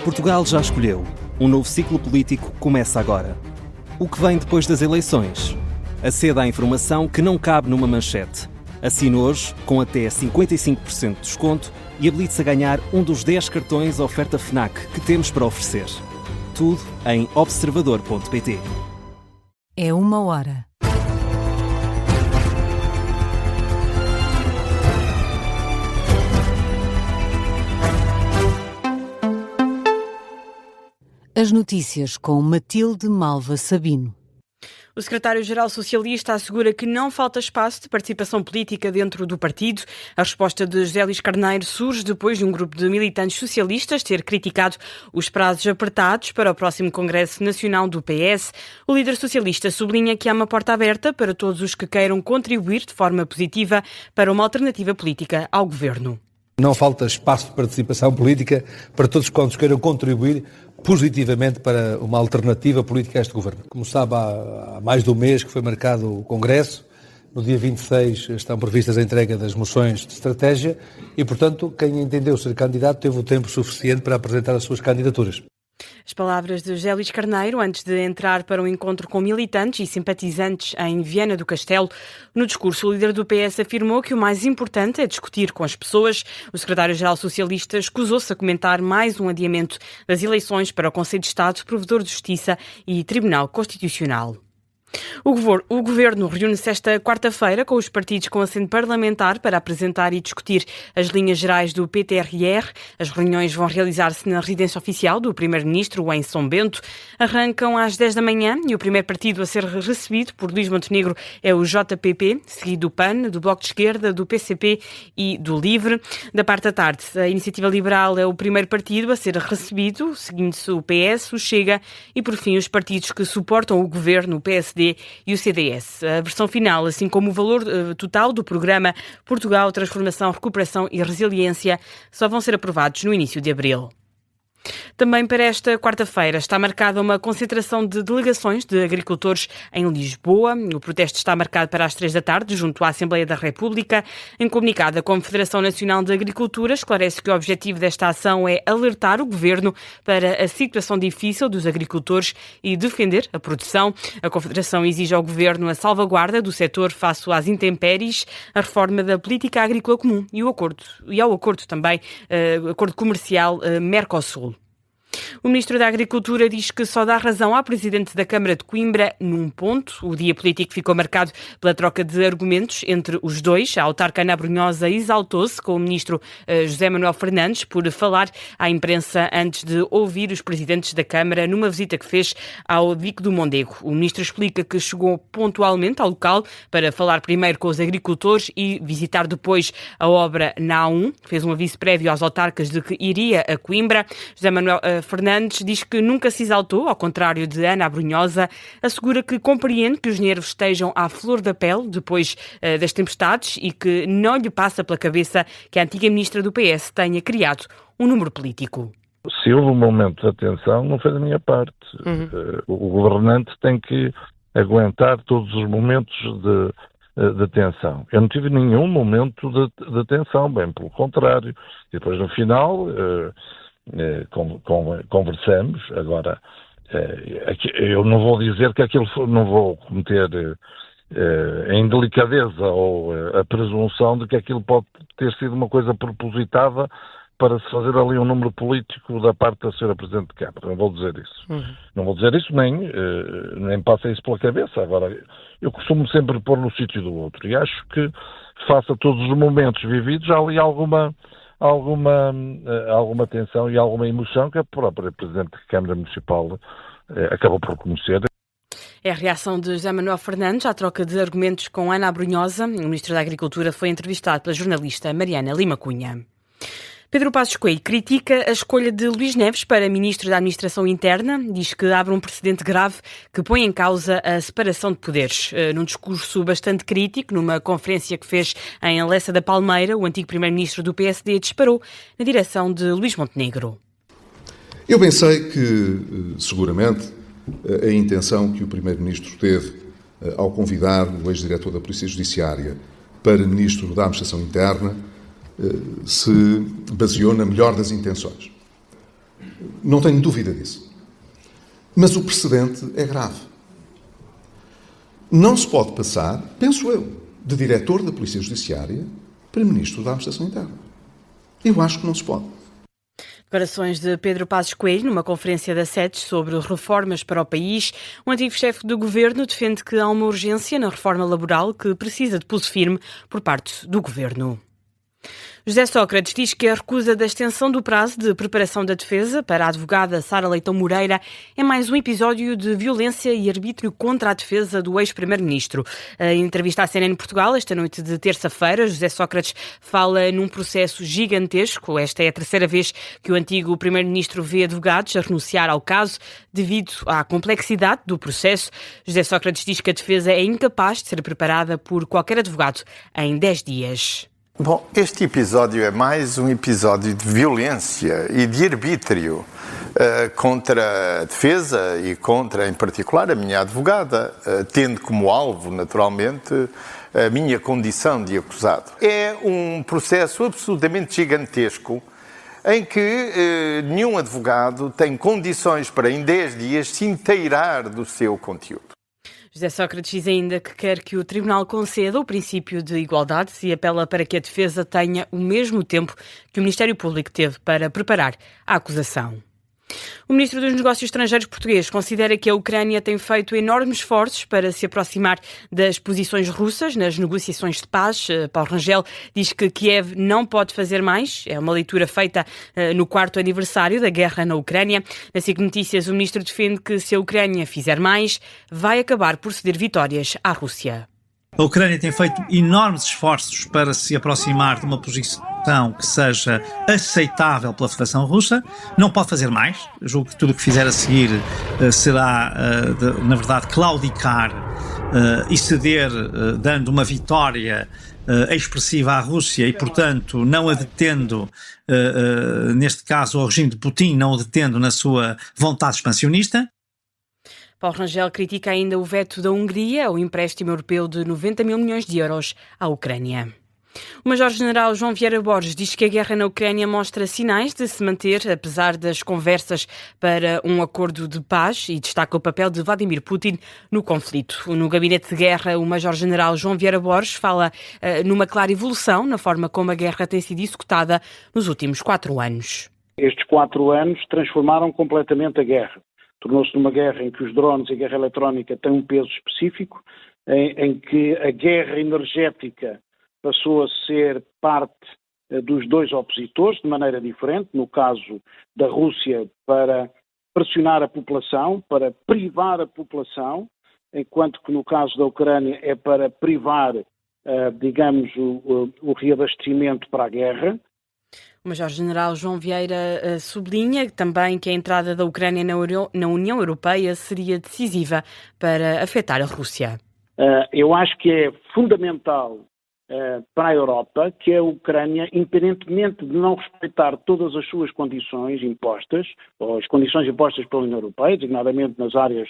Portugal já escolheu. Um novo ciclo político começa agora. O que vem depois das eleições? Aceda à informação que não cabe numa manchete. Assine hoje, com até 55% de desconto, e habilite-se a ganhar um dos 10 cartões oferta FNAC que temos para oferecer. Tudo em observador.pt. É 1h. As notícias com Matilde Malva Sabino. O secretário-geral socialista assegura que não falta espaço de participação política dentro do partido. A resposta de José Luís Carneiro surge depois de um grupo de militantes socialistas ter criticado os prazos apertados para o próximo Congresso Nacional do PS. O líder socialista sublinha que há uma porta aberta para todos os que queiram contribuir de forma positiva para uma alternativa política ao governo. Não falta espaço de participação política para todos quantos queiram contribuir positivamente para uma alternativa política a este governo. Como sabe, há mais de um mês que foi marcado o Congresso. No dia 26 estão previstas a entrega das moções de estratégia e, portanto, quem entendeu ser candidato teve o tempo suficiente para apresentar as suas candidaturas. As palavras de José Luís Carneiro antes de entrar para um encontro com militantes e simpatizantes em Viana do Castelo. No discurso, o líder do PS afirmou que o mais importante é discutir com as pessoas. O secretário-geral socialista escusou-se a comentar mais um adiamento das eleições para o Conselho de Estado, Provedor de Justiça e Tribunal Constitucional. O Governo reúne-se esta quarta-feira com os partidos com assento parlamentar para apresentar e discutir as linhas gerais do PTRR. As reuniões vão realizar-se na residência oficial do Primeiro-Ministro, em São Bento. Arrancam às 10 da manhã e o primeiro partido a ser recebido por Luís Montenegro é o JPP, seguido do PAN, do Bloco de Esquerda, do PCP e do LIVRE. Da parte da tarde, a Iniciativa Liberal é o primeiro partido a ser recebido, seguindo-se o PS, o Chega e, por fim, os partidos que suportam o Governo, o PSD e o CDS. A versão final, assim como o valor total do programa Portugal, Transformação, Recuperação e Resiliência, só vão ser aprovados no início de abril. Também para esta quarta-feira está marcada uma concentração de delegações de agricultores em Lisboa. O protesto está marcado para as 3 da tarde, junto à Assembleia da República. Em comunicado, a Confederação Nacional de Agricultura esclarece que o objetivo desta ação é alertar o Governo para a situação difícil dos agricultores e defender a produção. A Confederação exige ao Governo a salvaguarda do setor face às intempéries, a reforma da política agrícola comum e ao acordo também, acordo comercial Mercosul. O Ministro da Agricultura diz que só dá razão ao Presidente da Câmara de Coimbra num ponto. O dia político ficou marcado pela troca de argumentos entre os dois. A autarca Ana Brunhosa exaltou-se com o Ministro José Manuel Fernandes por falar à imprensa antes de ouvir os Presidentes da Câmara numa visita que fez ao Dique do Mondego. O Ministro explica que chegou pontualmente ao local para falar primeiro com os agricultores e visitar depois a obra na A1. Fez um aviso prévio aos autarcas de que iria a Coimbra. José Manuel Fernandes diz que nunca se exaltou, ao contrário de Ana Brunhosa. Assegura que compreende que os nervos estejam à flor da pele depois das tempestades e que não lhe passa pela cabeça que a antiga ministra do PS tenha criado um número político. Se houve um momento de atenção, não foi da minha parte. O governante tem que aguentar todos os momentos de tensão. Eu não tive nenhum momento de tensão, bem pelo contrário. E depois, no final, conversamos. Agora, eu não vou dizer que aquilo não vou cometer a indelicadeza ou a presunção de que aquilo pode ter sido uma coisa propositada para se fazer ali um número político da parte da Sra. Presidente de Câmara. Não vou dizer isso. Não vou dizer isso, nem passa isso pela cabeça. Agora, eu costumo sempre pôr no sítio do outro e acho que, face a todos os momentos vividos, há ali alguma tensão e alguma emoção que a própria Presidente da Câmara Municipal acabou por reconhecer. É a reação de José Manuel Fernandes à troca de argumentos com Ana Brunhosa. O Ministro da Agricultura foi entrevistado pela jornalista Mariana Lima Cunha. Pedro Passos Coelho critica a escolha de Luís Neves para Ministro da Administração Interna. Diz que abre um precedente grave que põe em causa a separação de poderes. Num discurso bastante crítico, numa conferência que fez em Lessa da Palmeira, o antigo Primeiro-Ministro do PSD disparou na direção de Luís Montenegro. Eu pensei que, seguramente, a intenção que o Primeiro-Ministro teve ao convidar o ex-diretor da Polícia Judiciária para Ministro da Administração Interna se baseou na melhor das intenções. Não tenho dúvida disso. Mas o precedente é grave. Não se pode passar, penso eu, de diretor da Polícia Judiciária para Ministro da Administração Interna. Eu acho que não se pode. Declarações de Pedro Passos Coelho numa conferência da SEDES sobre reformas para o país. O antigo chefe do governo defende que há uma urgência na reforma laboral que precisa de pulso firme por parte do governo. José Sócrates diz que a recusa da extensão do prazo de preparação da defesa para a advogada Sara Leitão Moreira é mais um episódio de violência e arbítrio contra a defesa do ex-primeiro-ministro. Em entrevista à CNN Portugal, esta noite de terça-feira, José Sócrates fala num processo gigantesco. Esta é a terceira vez que o antigo primeiro-ministro vê advogados a renunciar ao caso devido à complexidade do processo. José Sócrates diz que a defesa é incapaz de ser preparada por qualquer advogado em 10 dias. Bom, este episódio é mais um episódio de violência e de arbítrio contra a defesa e contra, em particular, a minha advogada, tendo como alvo, naturalmente, a minha condição de acusado. É um processo absolutamente gigantesco em que nenhum advogado tem condições para, em 10 dias, se inteirar do seu conteúdo. José Sócrates diz ainda que quer que o Tribunal conceda o princípio de igualdade e apela para que a defesa tenha o mesmo tempo que o Ministério Público teve para preparar a acusação. O Ministro dos Negócios Estrangeiros português considera que a Ucrânia tem feito enormes esforços para se aproximar das posições russas nas negociações de paz. Paulo Rangel diz que Kiev não pode fazer mais. É uma leitura feita no 4º aniversário da guerra na Ucrânia. Na SIC Notícias, o Ministro defende que se a Ucrânia fizer mais, vai acabar por ceder vitórias à Rússia. A Ucrânia tem feito enormes esforços para se aproximar de uma posição que seja aceitável pela Federação Russa. Não pode fazer mais. Julgo que tudo o que fizer a seguir será, na verdade, claudicar e ceder, dando uma vitória expressiva à Rússia e, portanto, não a detendo, neste caso, ao regime de Putin, não o detendo na sua vontade expansionista. Paulo Rangel critica ainda o veto da Hungria ao empréstimo europeu de 90 mil milhões de euros à Ucrânia. O Major-General João Vieira Borges diz que a guerra na Ucrânia mostra sinais de se manter, apesar das conversas para um acordo de paz, e destaca o papel de Vladimir Putin no conflito. No gabinete de guerra, o Major-General João Vieira Borges fala numa clara evolução na forma como a guerra tem sido executada nos últimos 4 anos. Estes 4 anos transformaram completamente a guerra. Tornou-se numa guerra em que os drones e a guerra eletrónica têm um peso específico, em que a guerra energética passou a ser parte dos dois opositores, de maneira diferente, no caso da Rússia para pressionar a população, para privar a população, enquanto que no caso da Ucrânia é para privar, digamos, o reabastecimento para a guerra. O Major-General João Vieira sublinha também que a entrada da Ucrânia na União Europeia seria decisiva para afetar a Rússia. Eu acho que é fundamental para a Europa que a Ucrânia, independentemente de não respeitar todas as suas condições impostas, ou as condições impostas pela União Europeia, designadamente nas áreas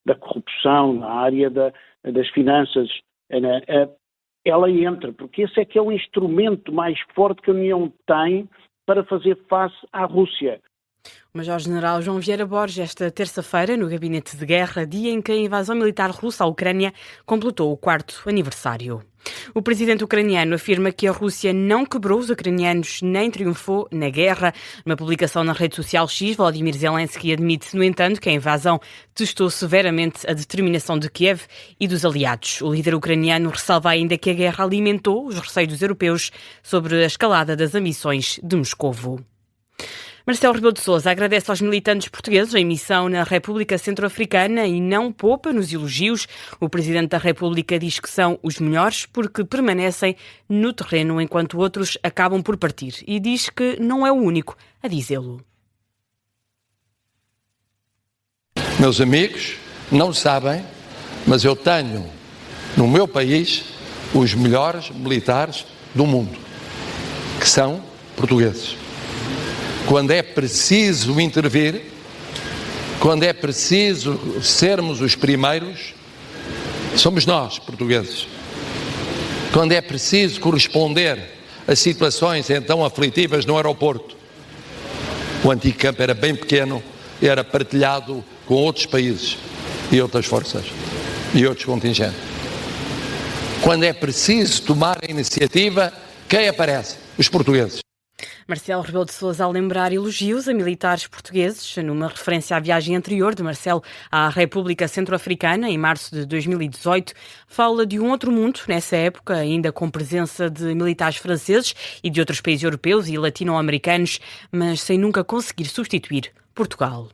da corrupção, na área das finanças, ela entra, porque esse é que é o instrumento mais forte que a União tem para fazer face à Rússia. O Major-General João Vieira Borges, esta terça-feira, no Gabinete de Guerra, dia em que a invasão militar russa à Ucrânia completou o 4º aniversário. O presidente ucraniano afirma que a Rússia não quebrou os ucranianos nem triunfou na guerra. Numa publicação na rede social X, Volodymyr Zelensky admite, no entanto, que a invasão testou severamente a determinação de Kiev e dos aliados. O líder ucraniano ressalva ainda que a guerra alimentou os receios dos europeus sobre a escalada das ambições de Moscovo. Marcelo Rebelo de Sousa agradece aos militantes portugueses em missão na República Centro-Africana e não poupa nos elogios. O Presidente da República diz que são os melhores porque permanecem no terreno enquanto outros acabam por partir e diz que não é o único a dizê-lo. Meus amigos, não sabem, mas eu tenho no meu país os melhores militares do mundo, que são portugueses. Quando é preciso intervir, quando é preciso sermos os primeiros, somos nós, portugueses. Quando é preciso corresponder a situações então aflitivas no aeroporto, O antigo campo era bem pequeno, era partilhado com outros países e outras forças e outros contingentes. Quando é preciso tomar a iniciativa, quem aparece? Os portugueses. Marcelo Rebelo de Sousa a lembrar elogios a militares portugueses, numa referência à viagem anterior de Marcelo à República Centro-Africana, em março de 2018, fala de um outro mundo, nessa época, ainda com presença de militares franceses e de outros países europeus e latino-americanos, mas sem nunca conseguir substituir Portugal.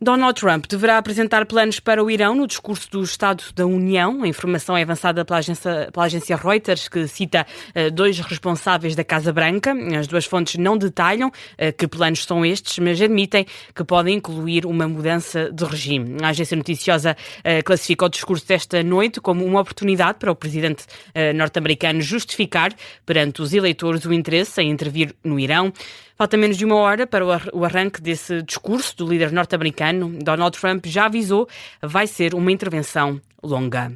Donald Trump deverá apresentar planos para o Irão no discurso do Estado da União. A informação é avançada pela agência Reuters, que cita 2 responsáveis da Casa Branca. As 2 fontes não detalham que planos são estes, mas admitem que podem incluir uma mudança de regime. A agência noticiosa classifica o discurso desta noite como uma oportunidade para o presidente norte-americano justificar perante os eleitores o interesse em intervir no Irão. Falta menos de 1 hora para o arranque desse discurso do líder norte-americano. Donald Trump já avisou, vai ser uma intervenção longa.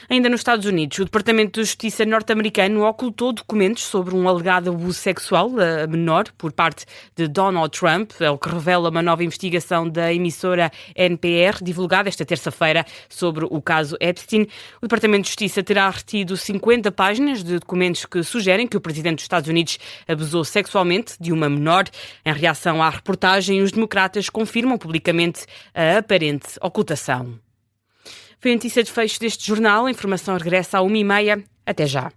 Ainda nos Estados Unidos, o Departamento de Justiça norte-americano ocultou documentos sobre um alegado abuso sexual a menor por parte de Donald Trump, é o que revela uma nova investigação da emissora NPR, divulgada esta terça-feira, sobre o caso Epstein. O Departamento de Justiça terá retido 50 páginas de documentos que sugerem que o presidente dos Estados Unidos abusou sexualmente de uma menor. Em reação à reportagem, os democratas confirmam publicamente a aparente ocultação. Foi a notícia de fecho deste jornal. A informação regressa à 1h30. Até já.